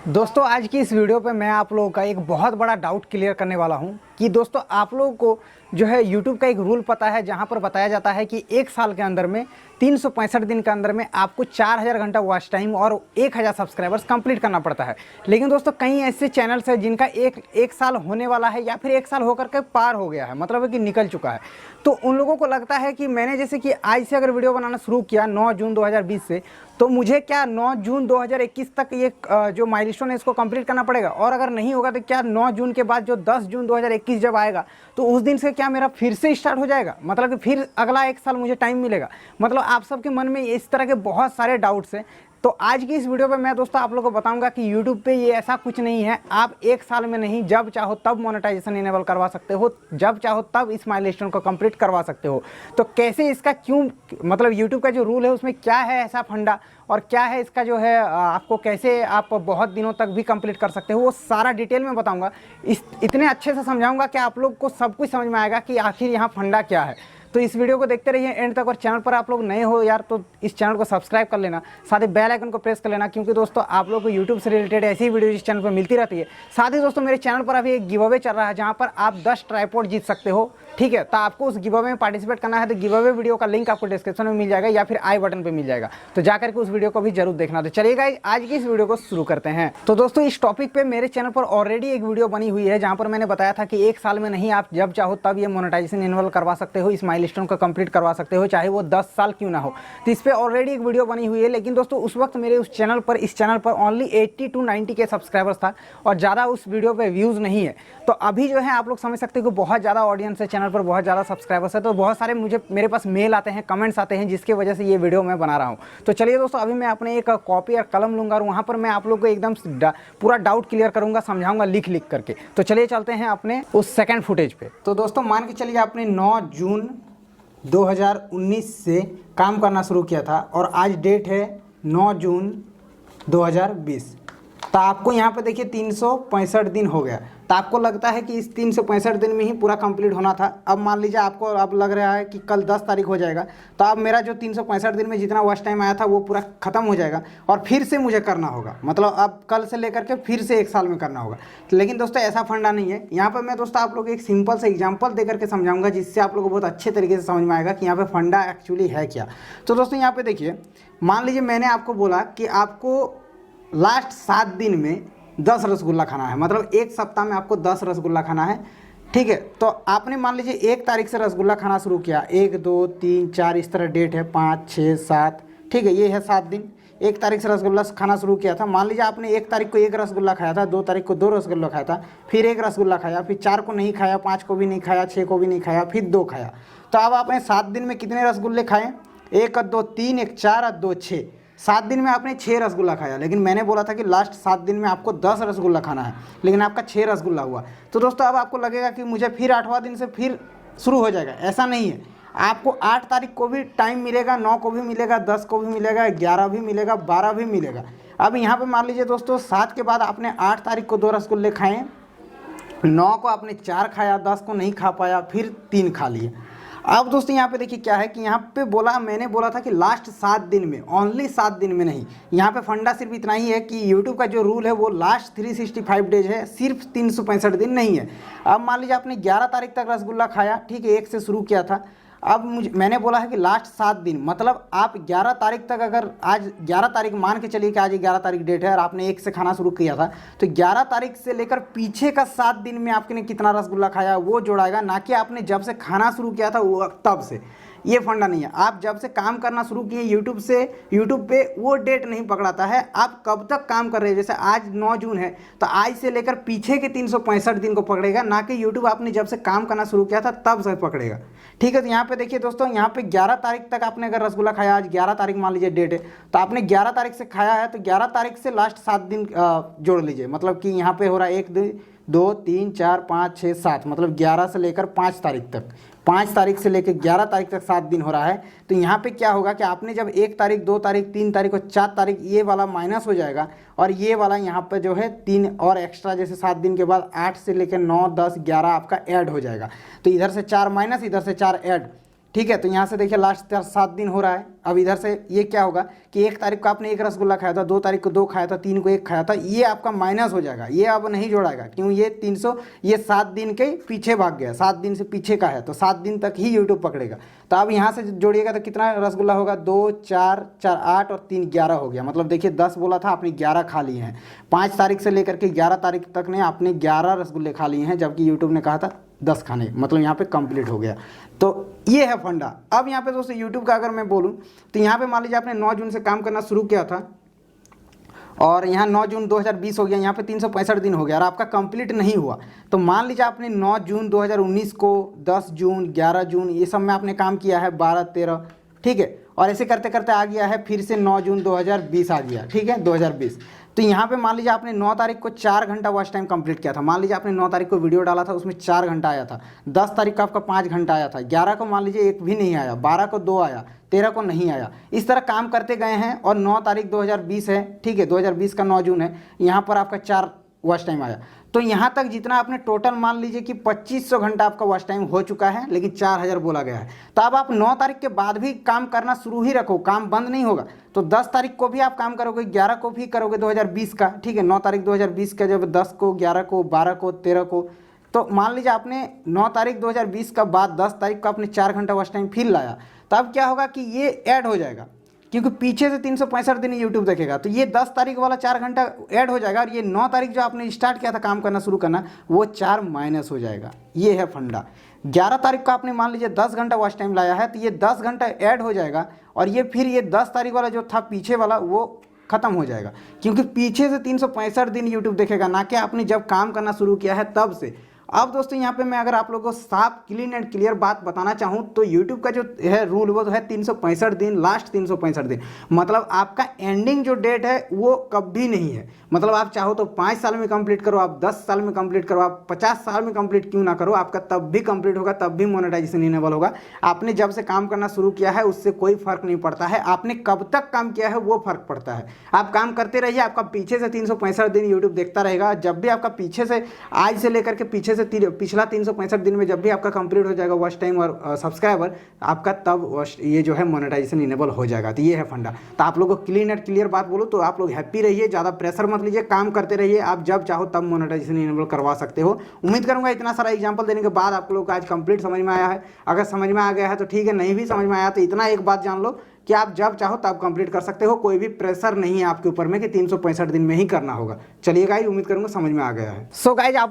दोस्तों आज की इस वीडियो पे मैं आप लोगों का एक बहुत बड़ा डाउट क्लियर करने वाला हूं कि दोस्तों आप लोगों को जो है YouTube का एक रूल पता है जहां पर बताया जाता है कि एक साल के अंदर में 365 दिन के अंदर में आपको 4000 घंटा वॉच टाइम और 1000 सब्सक्राइबर्स कंप्लीट करना पड़ता है। लेकिन दोस्तों कई ऐसे चैनल्स हैं जिनका एक साल होने वाला है या फिर एक साल होकर के पार हो गया है, मतलब है कि निकल चुका है। तो उन लोगों को लगता है कि मैंने जैसे कि आज से अगर वीडियो बनाना शुरू किया 9 जून 2020 से, तो मुझे क्या 9 जून 2021 तक ये जो माइलस्टोन है इसको कंप्लीट करना पड़ेगा, और अगर नहीं होगा तो क्या 9 जून के बाद जो 10 जून 2021 जब आएगा तो उस दिन से क्या मेरा फिर से स्टार्ट हो जाएगा, मतलब कि फिर अगला एक साल मुझे टाइम मिलेगा। मतलब आप सबके मन में इस तरह के बहुत सारे डाउट्स हैं। तो आज की इस वीडियो पे मैं दोस्तों आप लोगों को बताऊंगा कि YouTube पे ये ऐसा कुछ नहीं है। आप एक साल में नहीं, जब चाहो तब मोनेटाइजेशन इनेबल करवा सकते हो, जब चाहो तब इस माइलस्टोन को कंप्लीट करवा सकते हो। तो कैसे इसका क्यों, मतलब YouTube का जो रूल है उसमें क्या है ऐसा फंडा, और क्या है इसका जो है आपको कैसे आप बहुत दिनों तक भी कंप्लीट कर सकते हो, वो सारा डिटेल में बताऊंगा। इतने अच्छे से समझाऊंगा कि आप लोग को सब कुछ समझ में आएगा कि आखिर यहाँ फंडा क्या है। तो इस वीडियो को देखते रहिए एंड तक, और चैनल पर आप लोग नए हो यार तो इस चैनल को सब्सक्राइब कर लेना, साथ ही बेल आइकन को प्रेस कर लेना, क्योंकि दोस्तों आप लोग को यूट्यूब से रिलेटेड ऐसी वीडियो इस चैनल पर मिलती रहती है। साथ ही दोस्तों मेरे चैनल पर अभी एक गिव अवे चल रहा है जहां पर आप 10 ट्राइपॉड जीत सकते हो, ठीक है। तो आपको उस गिव अवे में पार्टिसिपेट करना है तो गिव अवे वीडियो का लिंक आपको डिस्क्रिप्शन में मिल जाएगा या फिर आई बटन पे मिल जाएगा, तो जाकर के उस वीडियो को भी जरूर देखना। तो चलिए गाइस आज की इस वीडियो को शुरू करते हैं। तो दोस्तों इस टॉपिक पे मेरे चैनल पर ऑलरेडी एक वीडियो बनी हुई है जहां पर मैंने बताया था कि एक साल में नहीं, आप जब चाहो तब ये मोनेटाइजेशन इनेबल करवा सकते हो, इस माइलस्टोन को कंप्लीट करवा सकते हो, चाहे वो 10 साल क्यों ना हो। तो इस पर ऑलरेडी एक वीडियो बनी हुई है। लेकिन दोस्तों उस वक्त मेरे इस चैनल पर ओनली 80 to 90 के सब्सक्राइबर्स था और ज़्यादा उस वीडियो पे व्यूज़ नहीं है। तो अभी जो है आप लोग समझ सकते हो कि बहुत ज़्यादा ऑडियंस है चैनल पर, बहुत ज़्यादा सब्सक्राइबर्स है, तो बहुत सारे मेरे पास मेल आते हैं, कमेंट्स आते हैं, जिसकी वजह से ये वीडियो मैं बना रहा हूँ। तो चलिए दोस्तों अभी मैं अपने एक कॉपी और कलम लूँगा और वहाँ पर मैं आप लोग को एकदम पूरा डाउट क्लियर करूँगा, समझाऊँगा लिख लिख करके। तो चलिए चलते हैं अपने उस सेकेंड फुटेज पे। तो दोस्तों मान के चलिए आपने 9 जून 2019 से काम करना शुरू किया था और आज डेट है 9 जून 2020। तो आपको यहाँ पे देखिए 365 दिन हो गया। तो आपको लगता है कि इस 365 दिन में ही पूरा कंप्लीट होना था। अब मान लीजिए आपको अब लग रहा है कि कल 10 तारीख हो जाएगा, तो अब मेरा जो 365 दिन में जितना वॉच टाइम आया था वो पूरा ख़त्म हो जाएगा और फिर से मुझे करना होगा, मतलब अब कल से लेकर के फिर से एक साल में करना होगा। लेकिन दोस्तों ऐसा फंडा नहीं है। यहाँ पर मैं दोस्तों आप लोग एक सिंपल से एग्जाम्पल दे करके समझाऊंगा, जिससे आप लोग को बहुत अच्छे तरीके से समझ में आएगा कि यहाँ पर फंडा एक्चुअली है क्या। तो दोस्तों यहाँ पर देखिए, मान लीजिए मैंने आपको बोला कि आपको लास्ट 7 दिन में 10 रसगुल्ला खाना है, मतलब एक सप्ताह में आपको 10 रसगुल्ला खाना है, ठीक है। तो आपने मान लीजिए 1 तारीख से रसगुल्ला खाना शुरू किया, 1 2 3 4 इस तरह डेट है, 5 6 7, ठीक है, ये है 7 दिन। 1 तारीख से रसगुल्ला खाना शुरू किया था, मान लीजिए आपने 1 तारीख को 1 रसगुल्ला खाया था, 2 तारीख को 2 रसगुल्ला खाया था, फिर 1 रसगुल्ला खाया, फिर 4 को नहीं खाया, 5 को भी नहीं खाया, 6 को भी नहीं खाया, फिर 2 खाया। तो अब आपने 7 दिन में कितने रसगुल्ले खाए? 1 2 3 1 4 2 6, 7 दिन में आपने 6 रसगुल्ला खाया। लेकिन मैंने बोला था कि लास्ट 7 दिन में आपको 10 रसगुल्ला खाना है, लेकिन आपका 6 रसगुल्ला हुआ। तो दोस्तों अब आपको लगेगा कि मुझे फिर 8वां दिन से फिर शुरू हो जाएगा, ऐसा नहीं है। आपको 8 तारीख को भी टाइम मिलेगा, 9 को भी मिलेगा, 10 को भी मिलेगा, 11 भी मिलेगा, 12 भी मिलेगा। अब यहाँ पर मान लीजिए दोस्तों 7 के बाद आपने 8 तारीख को 2 रसगुल्ले खाए, 9 को आपने 4 खाया, 10 को नहीं खा पाया, फिर 3 खा लिए। अब दोस्तों यहाँ पे देखिए क्या है कि यहाँ पे मैंने बोला था कि लास्ट 7 दिन में, ओनली 7 दिन में नहीं। यहाँ पे फंडा सिर्फ इतना ही है कि YouTube का जो रूल है वो लास्ट 365 डेज है, सिर्फ 365 दिन नहीं है। अब मान लीजिए आपने 11 तारीख तक रसगुल्ला खाया, ठीक है, 1 से शुरू किया था। अब मैंने बोला है कि लास्ट 7 दिन, मतलब आप 11 तारीख तक, अगर आज 11 तारीख मान के चलिए कि आज 11 तारीख डेट है और आपने 1 से खाना शुरू किया था, तो 11 तारीख से लेकर पीछे का 7 दिन में आपने कितना रसगुल्ला खाया वो जोड़ाएगा, ना कि आपने जब से खाना शुरू किया था वो तब से। ये फंडा नहीं है। आप जब से काम करना शुरू किए यूट्यूब पे वो डेट नहीं पकड़ाता है, आप कब तक काम कर रहे हैं। जैसे आज 9 जून है तो आज से लेकर पीछे के 365 दिन को पकड़ेगा, ना कि यूट्यूब आपने जब से काम करना शुरू किया था तब से पकड़ेगा, ठीक है। तो यहाँ पे देखिए दोस्तों, यहाँ पे 11 तारीख तक आपने अगर रसगुल्ला खाया, आज 11 तारीख मान लीजिए डेट है, तो आपने 11 तारीख से खाया है तो 11 तारीख से लास्ट 7 दिन जोड़ लीजिए, मतलब कि यहाँ पे हो रहा है 1 2 3 4 5 6 7, मतलब 11 से लेकर 5 तारीख तक, 5 तारीख से लेकर 11 तारीख तक 7 दिन हो रहा है। तो यहाँ पे क्या होगा कि आपने जब 1 तारीख 2 तारीख 3 तारीख और 4 तारीख, ये वाला माइनस हो जाएगा और ये वाला यहाँ पे जो है 3 और एक्स्ट्रा, जैसे 7 दिन के बाद 8 से लेकर 9 10 11 आपका ऐड हो जाएगा। तो इधर से 4 माइनस, इधर से 4 ऐड, ठीक है। तो यहाँ से देखिए लास्ट 7 दिन हो रहा है। अब इधर से ये क्या होगा कि 1 तारीख को आपने 1 रसगुल्ला खाया था, 2 तारीख को 2 खाया था, 3 को 1 खाया था, ये आपका माइनस हो जाएगा, ये अब नहीं जोड़ाएगा। क्यों? ये 300 ये 7 दिन के पीछे भाग गया, 7 दिन से पीछे का है, तो 7 दिन तक ही यूट्यूब पकड़ेगा। तो अब यहाँ से जोड़िएगा तो कितना रसगुल्ला होगा? 2 4 4 8 और 3 11 हो गया। मतलब देखिए 10 बोला था, आपने 11 खा लिए हैं। 5 तारीख से लेकर के 11 तारीख तक ने आपने 11 रसगुल्ले खा लिए हैं, जबकि यूट्यूब ने कहा था 10 खाने। मतलब यहाँ पे कंप्लीट हो गया। तो ये है फंडा। अब यहाँ पे दोस्तों यूट्यूब का अगर मैं बोलूँ तो यहाँ पे मान लीजिए आपने 9 जून से काम करना शुरू किया था और यहाँ 9 जून 2020 हो गया, यहाँ पे 365 दिन हो गया और आपका कंप्लीट नहीं हुआ। तो मान लीजिए आपने 9 जून 2019 को, 10 जून, 11 जून ये सब में आपने काम किया है, 12 13, ठीक है। और ऐसे करते करते आ गया है फिर से 9 जून 2020 आ गया, ठीक है, 2020। तो यहाँ पे मान लीजिए आपने 9 तारीख को 4 घंटा वॉच टाइम कंप्लीट किया था। मान लीजिए आपने 9 तारीख को वीडियो डाला था, उसमें 4 घंटा आया था। 10 तारीख को आपका 5 घंटा आया था। 11 को मान लीजिए 1 भी नहीं आया। 12 को 2 आया। 13 को नहीं आया। इस तरह काम करते गए हैं और 9 तारीख 2020 है, ठीक है, 2020 का 9 जून है, यहाँ पर आपका 4 वॉच टाइम आया। तो यहाँ तक जितना आपने टोटल मान लीजिए कि 2500 घंटा आपका वॉच टाइम हो चुका है, लेकिन 4000 बोला गया है। तो अब आप 9 तारीख के बाद भी काम करना शुरू ही रखो, काम बंद नहीं होगा। तो 10 तारीख को भी आप काम करोगे, 11 को भी करोगे 2020 का, ठीक है। 9 तारीख 2020 का जब 10 को, 11 को, 12 को, 13 को, तो मान लीजिए आपने 9 तारीख 2020 का बाद 10 तारीख को आपने 4 घंटा वॉच टाइम फिर लाया। तो अब क्या होगा कि ये ऐड हो जाएगा, क्योंकि पीछे से 365 दिन यूट्यूब देखेगा। तो ये 10 तारीख वाला 4 घंटा ऐड हो जाएगा और ये 9 तारीख जो आपने स्टार्ट किया था काम करना शुरू करना, वो 4 माइनस हो जाएगा। ये है फंडा। 11 तारीख को आपने मान लीजिए 10 घंटा वॉच टाइम लाया है, तो ये 10 घंटा ऐड हो जाएगा और ये फिर ये 10 तारीख वाला जो था पीछे वाला वो खत्म हो जाएगा, क्योंकि पीछे से 365 दिन यूट्यूब देखेगा, ना कि आपने जब काम करना शुरू किया है तब से। अब दोस्तों यहाँ पे मैं अगर आप लोगों को साफ क्लीन एंड क्लियर बात बताना चाहूँ तो यूट्यूब का जो है रूल वो तो है 365 दिन, लास्ट 365 दिन। मतलब आपका एंडिंग जो डेट है वो कभी नहीं है। मतलब आप चाहो तो 5 साल में कंप्लीट करो, आप 10 साल में कंप्लीट करो, आप 50 साल में कंप्लीट क्यों ना करो, आपका तब भी कंप्लीट होगा, तब भी मोनेटाइजेशन इनेबल होगा। आपने जब से काम करना शुरू किया है उससे कोई फर्क नहीं पड़ता है, आपने कब तक काम किया है वो फर्क पड़ता है। आप काम करते रहिए, आपका पीछे से 365 दिन यूट्यूब देखता रहेगा। जब भी आपका पीछे से आज से लेकर के पीछे से पिछला 365 दिन में जब भी आपका कंप्लीट हो जाएगा वॉच टाइम और सब्सक्राइबर आपका, तब ये जो है मोनेटाइजेशन इनेबल हो जाएगा। तो ये है फंडा। तो आप लोगों को क्लीन एंड क्लियर बात बोलो तो आप लोग हैप्पी रहिए, ज़्यादा प्रेशर मत लीजिए, काम करते रहिए। आप जब चाहो तब मोनेटाइजेशन इनेबल करवा सकते हो। उम्मीद करूंगा इतना सारा एग्जाम्पल देने के बाद आप लोगों को आज कंप्लीट समझ में आया है। अगर समझ में आ गया है तो ठीक है, नहीं भी समझ में आया तो इतना एक बात जान लो कि आप जब चाहो तब कंप्लीट कर सकते हो। कोई भी प्रेशर नहीं है आपके ऊपर में कि 365 दिन में ही करना होगा। चलिए गाइस, उम्मीद करूंगा समझ में आ गया है। सो गाइस आप